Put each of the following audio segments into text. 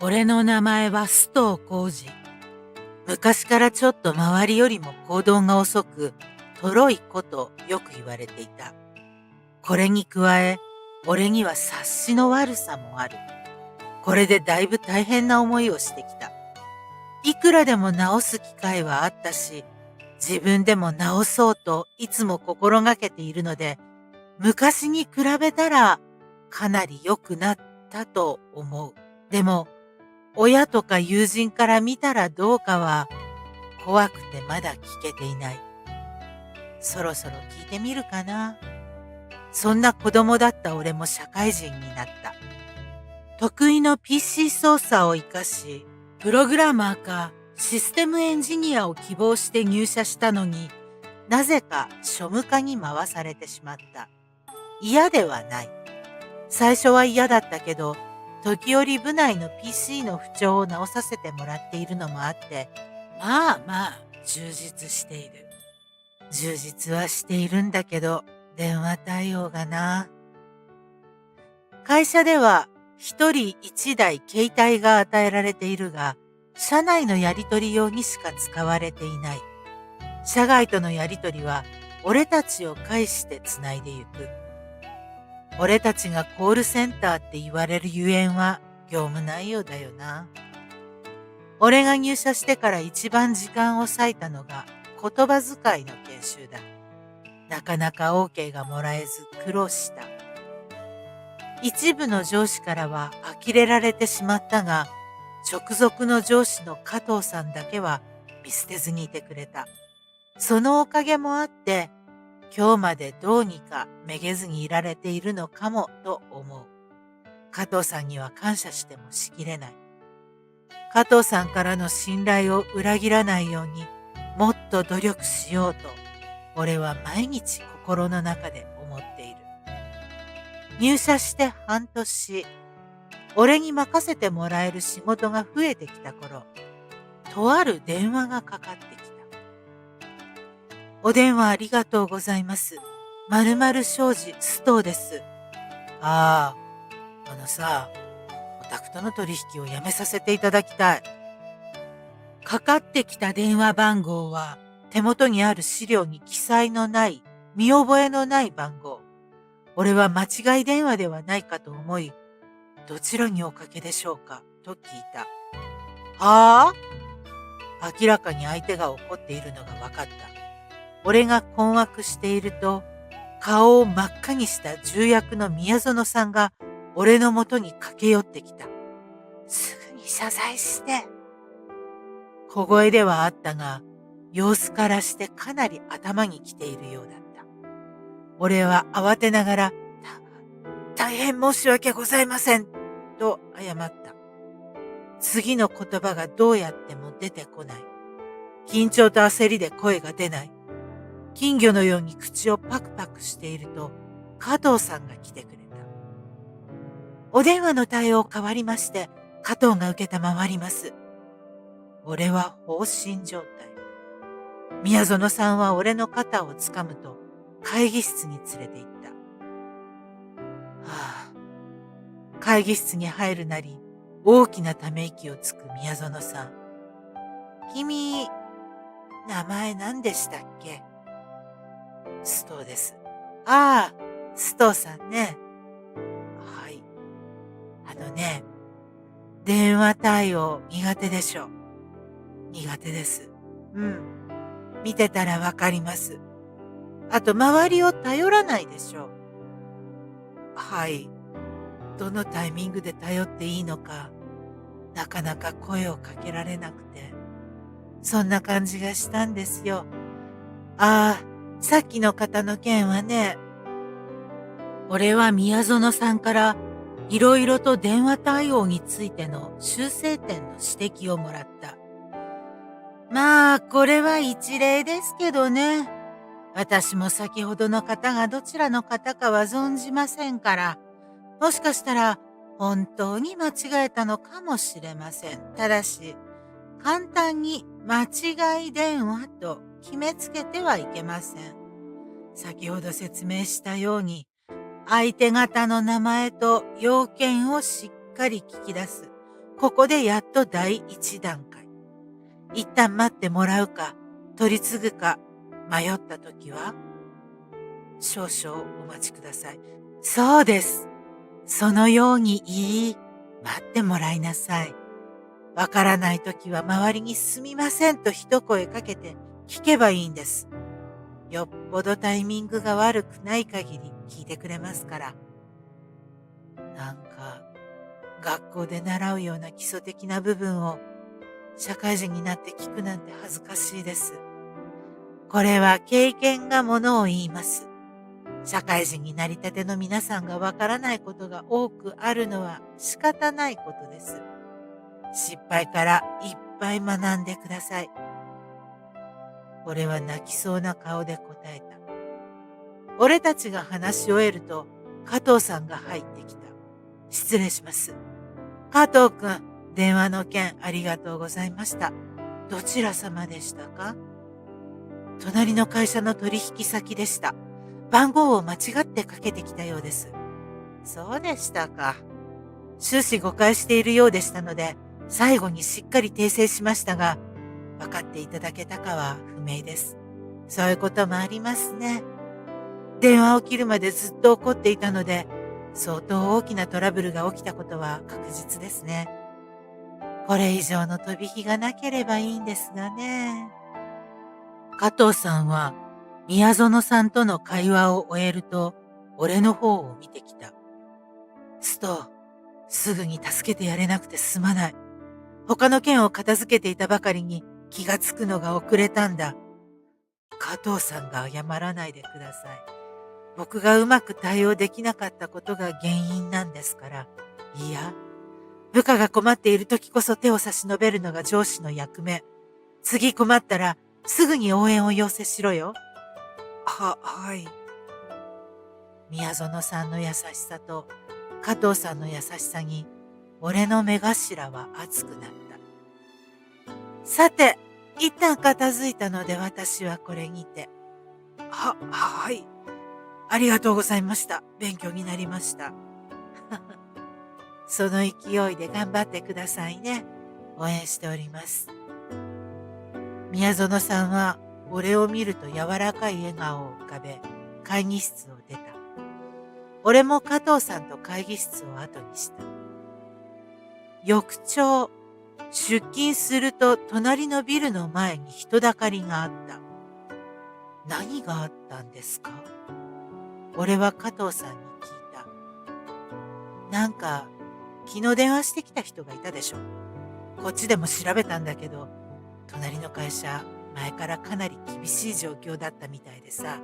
俺の名前は須藤浩二。昔からちょっと周りよりも行動が遅く、とろい子とよく言われていた。これに加え、俺には察しの悪さもある。これでだいぶ大変な思いをしてきた。いくらでも直す機会はあったし、自分でも直そうといつも心がけているので、昔に比べたらかなり良くなったと思う。でも、親とか友人から見たらどうかは怖くてまだ聞けていない。そろそろ聞いてみるかな。そんな子供だった俺も社会人になった。得意の PC 操作を活かし、プログラマーかシステムエンジニアを希望して入社したのに、なぜか庶務課に回されてしまった。嫌ではない。最初は嫌だったけど、時折部内の PC の不調を直させてもらっているのもあって、まあまあ充実している。充実はしているんだけど、電話対応がな。会社では一人一台携帯が与えられているが、社内のやり取り用にしか使われていない。社外とのやり取りは俺たちを介してつないでゆく。俺たちがコールセンターって言われるゆえんは業務内容だよな。俺が入社してから一番時間を割いたのが言葉遣いの研修だ。なかなか OK がもらえず苦労した。一部の上司からは呆れられてしまったが、直属の上司の加藤さんだけは見捨てずにいてくれた。そのおかげもあって、今日までどうにかめげずにいられているのかもと思う。加藤さんには感謝してもしきれない。加藤さんからの信頼を裏切らないようにもっと努力しようと、俺は毎日心の中で思っている。入社して半年、俺に任せてもらえる仕事が増えてきた頃、とある電話がかかってきた。お電話ありがとうございます。〇〇商事須藤です。ああ、さ、お宅との取引をやめさせていただきたい。かかってきた電話番号は手元にある資料に記載のない、見覚えのない番号。俺は間違い電話ではないかと思い、どちらにおかけでしょうかと聞いた。はあ？明らかに相手が怒っているのが分かった。俺が困惑していると、顔を真っ赤にした重役の宮園さんが俺のもとに駆け寄ってきた。すぐに謝罪して。小声ではあったが、様子からしてかなり頭にきているようだった。俺は慌てながら、大変申し訳ございません、と謝った。次の言葉がどうやっても出てこない。緊張と焦りで声が出ない。金魚のように口をパクパクしていると、加藤さんが来てくれた。お電話の対応変わりまして、加藤が受けたまわります。俺は放心状態。宮園さんは俺の肩をつかむと、会議室に連れて行った。会議室に入るなり、大きなため息をつく宮園さん。君、名前何でしたっけ？須藤です。ああ、須藤さんね。はい。電話対応苦手でしょ？苦手です。うん。見てたらわかります。あと、周りを頼らないでしょ？はい。どのタイミングで頼っていいのか、なかなか声をかけられなくて、そんな感じがしたんですよ。ああ、さっきの方の件はね、俺は宮園さんからいろいろと電話対応についての修正点の指摘をもらった。まあ、これは一例ですけどね。私も先ほどの方がどちらの方かは存じませんから、もしかしたら本当に間違えたのかもしれません。ただし、簡単に間違い電話と決めつけてはいけません。先ほど説明したように、相手方の名前と要件をしっかり聞き出す。ここでやっと第一段階。一旦待ってもらうか、取り次ぐか、迷った時は、少々お待ちください。そうです。そのように言い、待ってもらいなさい。わからない時は周りにすみませんと一声かけて聞けばいいんです。よっぽどタイミングが悪くない限り聞いてくれますから。なんか、学校で習うような基礎的な部分を社会人になって聞くなんて恥ずかしいです。これは経験がものを言います。社会人になりたての皆さんがわからないことが多くあるのは仕方ないことです。失敗からいっぱい学んでください。俺は泣きそうな顔で答えた。俺たちが話し終えると加藤さんが入ってきた。失礼します。加藤くん、電話の件ありがとうございました。どちら様でしたか？隣の会社の取引先でした。番号を間違ってかけてきたようです。そうでしたか。終始誤解しているようでしたので、最後にしっかり訂正しましたが、分かっていただけたかは不明です。そういうこともありますね。電話を切るまでずっと怒っていたので、相当大きなトラブルが起きたことは確実ですね。これ以上の飛び火がなければいいんですがね。加藤さんは宮園さんとの会話を終えると、俺の方を見てきた。スト、すぐに助けてやれなくてすまない。他の件を片付けていたばかりに気がつくのが遅れたんだ。加藤さんが謝らないでください。僕がうまく対応できなかったことが原因なんですから。いや、部下が困っている時こそ手を差し伸べるのが上司の役目。次困ったらすぐに応援を要請しろよ。はい。宮園さんの優しさと加藤さんの優しさに俺の目頭は熱くなった。さて、一旦片付いたので私はこれにて。はい。ありがとうございました。勉強になりました。その勢いで頑張ってくださいね。応援しております。宮園さんは俺を見ると柔らかい笑顔を浮かべ、会議室を出た。俺も加藤さんと会議室を後にした。翌朝、出勤すると隣のビルの前に人だかりがあった。何があったんですか？俺は加藤さんに聞いた。なんか、昨日電話してきた人がいたでしょ。こっちでも調べたんだけど、隣の会社、前からかなり厳しい状況だったみたいでさ、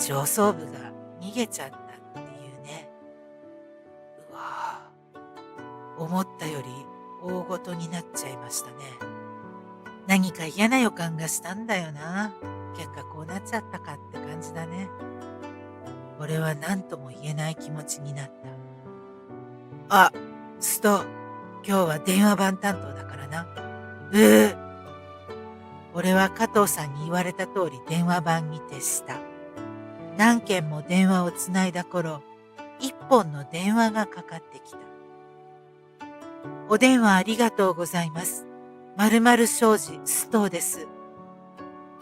上層部が逃げちゃったっていうね。うわぁ、思ったより大ごとになっちゃいましたね。何か嫌な予感がしたんだよな。結果こうなっちゃったかって感じだね。俺は何とも言えない気持ちになった。あ、スト、今日は電話番担当だからな。俺は加藤さんに言われた通り電話番に徹した。何件も電話をつないだ頃、一本の電話がかかってきた。お電話ありがとうございます。〇〇商事ストーです。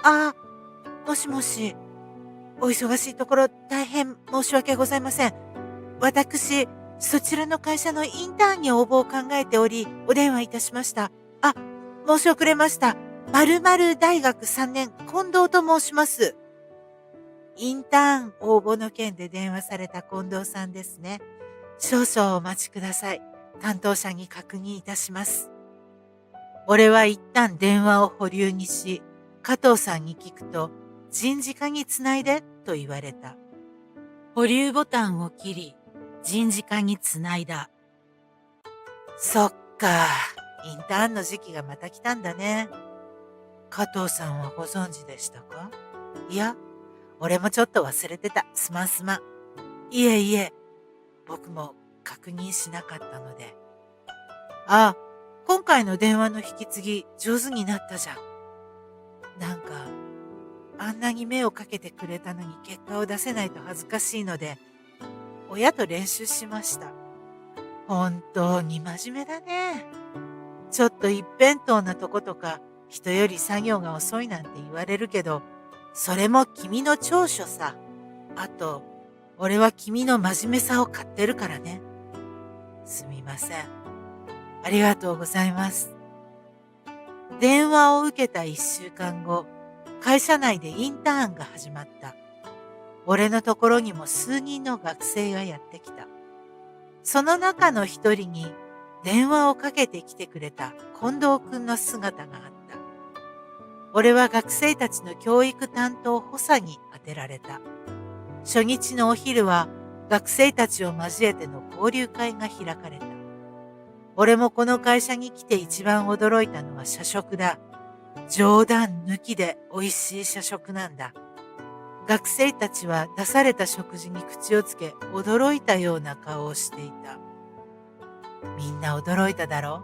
あ、もしもし。お忙しいところ大変申し訳ございません。私、そちらの会社のインターンに応募を考えており、お電話いたしました。あ、申し遅れました。〇〇大学3年、近藤と申します。インターン応募の件で電話された近藤さんですね。少々お待ちください。担当者に確認いたします。俺は一旦電話を保留にし、加藤さんに聞くと、人事課につないでと言われた。保留ボタンを切り、人事課につないだ。そっか、インターンの時期がまた来たんだね。加藤さんはご存知でしたか？いや、俺もちょっと忘れてた。すまんすまん。いえいえ、僕も確認しなかったので。あ、今回の電話の引き継ぎ上手になったじゃん。なんか、あんなに目をかけてくれたのに結果を出せないと恥ずかしいので、親と練習しました。本当に真面目だね。ちょっと一辺倒なとことか、人より作業が遅いなんて言われるけど、それも君の長所さ。あと、俺は君の真面目さを買ってるからね。すみません。ありがとうございます。電話を受けた1週間後、会社内でインターンが始まった。俺のところにも数人の学生がやってきた。その中の一人に電話をかけてきてくれた近藤くんの姿があった。俺は学生たちの教育担当補佐に当てられた。初日のお昼は学生たちを交えての交流会が開かれた。俺もこの会社に来て一番驚いたのは社食だ。冗談抜きで美味しい社食なんだ。学生たちは出された食事に口をつけ驚いたような顔をしていた。みんな驚いただろ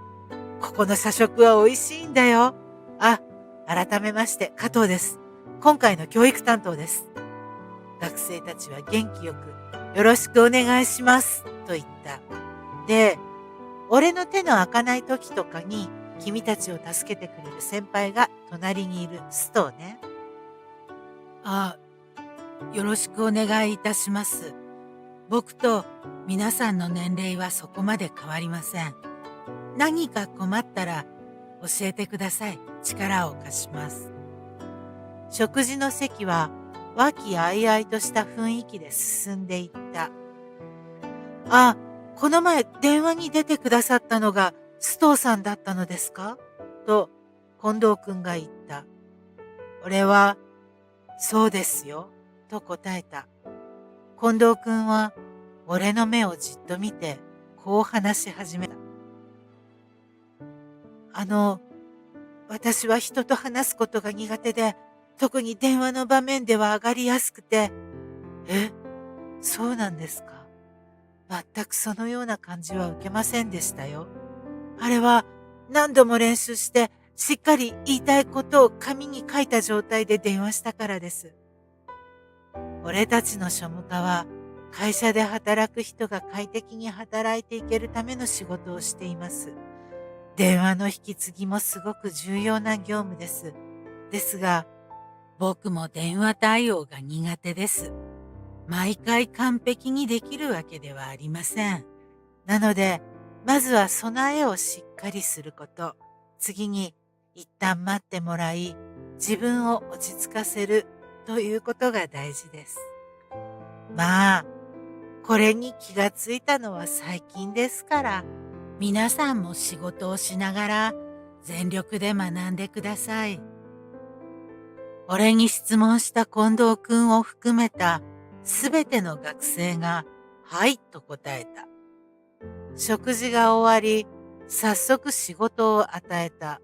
う。ここの社食は美味しいんだよ。あ、改めまして加藤です。今回の教育担当です。学生たちは元気よくよろしくお願いしますと言った。で、俺の手の開かない時とかに君たちを助けてくれる先輩が隣にいるストーね。あ、よろしくお願いいたします。僕と皆さんの年齢はそこまで変わりません。何か困ったら教えてください。力を貸します。食事の席は和気あいあいとした雰囲気で進んでいった。あ、この前電話に出てくださったのが須藤さんだったのですかと近藤くんが言った。俺は、そうですよ、と答えた。近藤くんは俺の目をじっと見てこう話し始めた。私は人と話すことが苦手で、特に電話の場面では上がりやすくて。え、そうなんですか。全くそのような感じは受けませんでしたよ。あれは何度も練習して、しっかり言いたいことを紙に書いた状態で電話したからです。俺たちの庶務課は、会社で働く人が快適に働いていけるための仕事をしています。電話の引き継ぎもすごく重要な業務です。ですが、僕も電話対応が苦手です。毎回完璧にできるわけではありません。なので、まずは備えをしっかりすること。次に、一旦待ってもらい、自分を落ち着かせるということが大事です。まあ、これに気がついたのは最近ですから、皆さんも仕事をしながら全力で学んでください。俺に質問した近藤くんを含めたすべての学生が、はいと答えた。食事が終わり、早速仕事を与えた。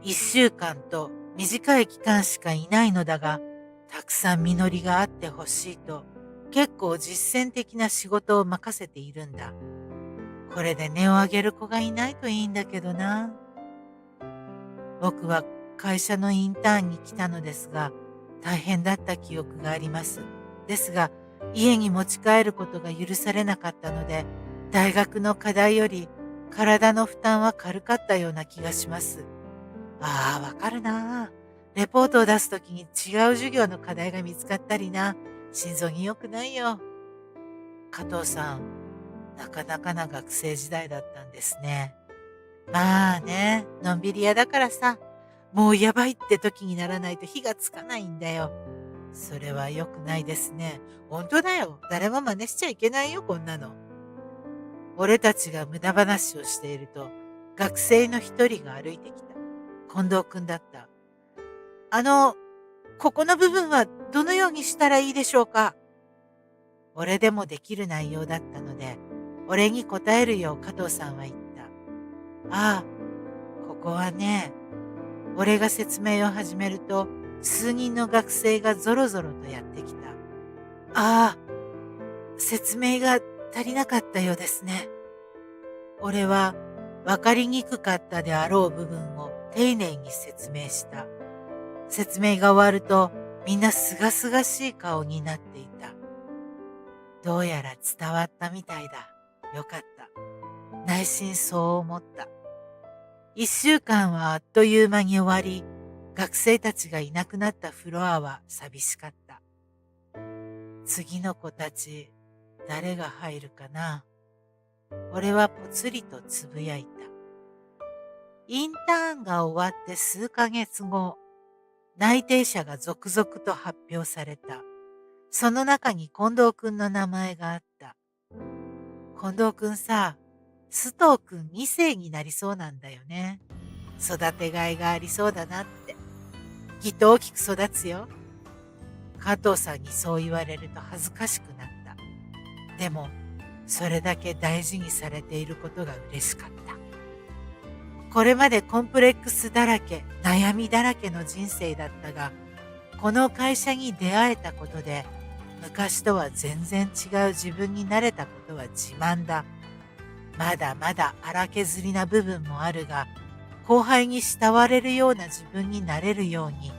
1週間と短い期間しかいないのだが、たくさん実りがあってほしいと、結構実践的な仕事を任せているんだ。これで値を上げる子がいないといいんだけどな。僕は会社のインターンに来たのですが、大変だった記憶があります。ですが、家に持ち帰ることが許されなかったので、大学の課題より体の負担は軽かったような気がします。ああ、わかるな。レポートを出すときに違う授業の課題が見つかったりな。心臓に良くないよ。加藤さん、なかなかな学生時代だったんですね。まあね、のんびり屋だからさ、もうやばいって時にならないと火がつかないんだよ。それは良くないですね。本当だよ。誰も真似しちゃいけないよ、こんなの。俺たちが無駄話をしていると、学生の一人が歩いてきた。近藤くんだった。ここの部分はどのようにしたらいいでしょうか？俺でもできる内容だったので、俺に答えるよう加藤さんは言った。ああ、ここはね、俺が説明を始めると、数人の学生がぞろぞろとやってきた。ああ、説明が足りなかったようですね。俺は分かりにくかったであろう部分を丁寧に説明した。説明が終わると、みんなすがすがしい顔になっていた。どうやら伝わったみたいだ。よかった。内心そう思った。1週間はあっという間に終わり、学生たちがいなくなったフロアは寂しかった。次の子たち、誰が入るかな。俺はぽつりとつぶやいた。インターンが終わって数ヶ月後、内定者が続々と発表された。その中に近藤くんの名前があった。近藤くんさ、須藤くん2世になりそうなんだよね。育てがいがありそうだなって。きっと大きく育つよ。加藤さんにそう言われると恥ずかしくなった。でも、それだけ大事にされていることが嬉しかった。これまでコンプレックスだらけ、悩みだらけの人生だったが、この会社に出会えたことで、昔とは全然違う自分になれたことは自慢だ。まだまだ荒削りな部分もあるが、後輩に慕われるような自分になれるように、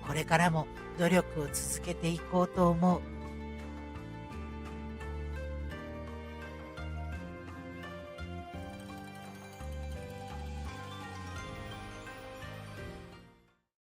これからも努力を続けていこうと思う。